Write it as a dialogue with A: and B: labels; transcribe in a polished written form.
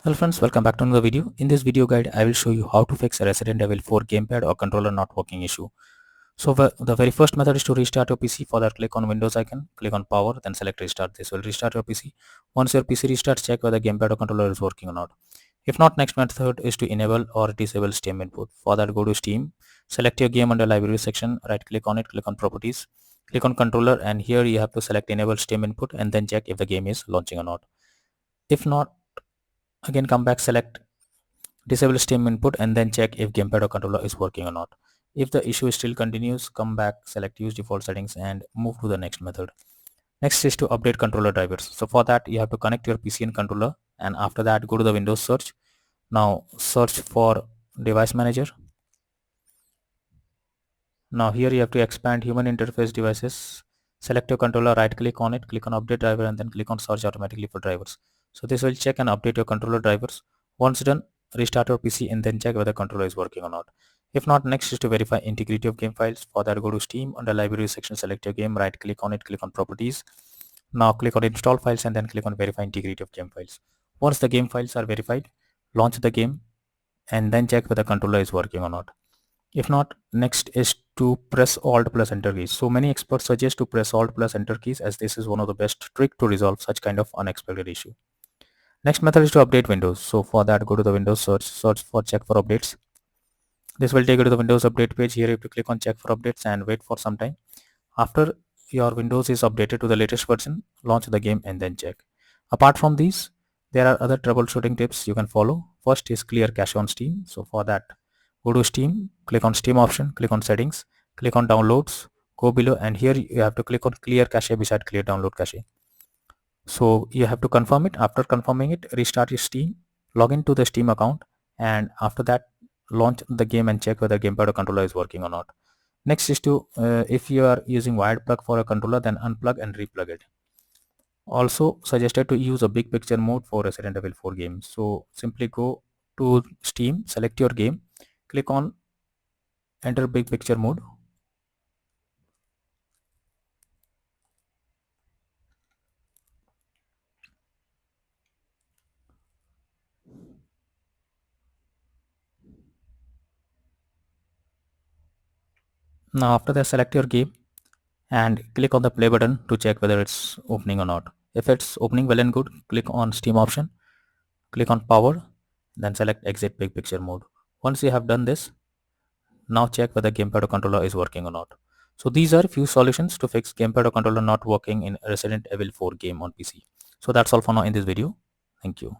A: Hello friends, welcome back to another video. In this video guide, I will show you how to fix a Resident Evil 4 gamepad or controller not working issue. So the very first method is to restart your PC. For that, click on Windows icon, click on power, then select restart. This will restart your PC. Once your PC restarts, check whether gamepad or controller is working or not. If not, next method is to enable or disable Steam input. For that, go to Steam, select your game under library section, right click on it, click on properties, click on controller, and here you have to select enable Steam input and then check if the game is launching or not. If not, again come back, select disable Steam input and then check if gamepad or controller is working or not. If the issue still continues, come back, select use default settings and move to the next method. Next is to update controller drivers. So for that you have to connect your PC and controller, and after that go to the Windows search. Now search for device manager. Now here you have to expand human interface devices. Select your controller, right click on it, click on update driver and then click on search automatically for drivers. So this will check and update your controller drivers. Once done, restart your PC and then check whether controller is working or not. If not, next is to verify integrity of game files. For that, go to Steam, under library section, select your game, right click on it, click on properties. Now click on install files and then click on verify integrity of game files. Once the game files are verified, launch the game and then check whether controller is working or not. If not, next is to press Alt plus Enter keys. So many experts suggest to press Alt plus Enter keys as this is one of the best trick to resolve such kind of unexpected issue. Next method is to update Windows. So for that, go to the Windows search for check for updates. This will take you to the Windows update page. Here you have to click on check for updates and wait for some time. After your Windows is updated to the latest version, launch the game and then check. Apart from these, there are other troubleshooting tips you can follow. First is clear cache on Steam. So for that, go to Steam, click on Steam option, click on settings, click on downloads, go below and here you have to click on clear cache beside clear download cache. So you have to confirm it. After confirming it, restart your Steam, log into the Steam account, and after that launch the game and check whether gamepad or controller is working or not. Next is to if you are using wired plug for a controller, then unplug and replug it. Also suggested to use a big picture mode for Resident Evil 4 game. So simply go to Steam, select your game, click on enter big picture mode. Now after that, select your game and click on the play button to check whether it's opening or not. If it's opening well and good, click on Steam option, click on power, then select exit big picture mode. Once you have done this, now check whether gamepad or controller is working or not. So these are few solutions to fix gamepad or controller not working in Resident Evil 4 game on PC. So that's all for now in this video. Thank you.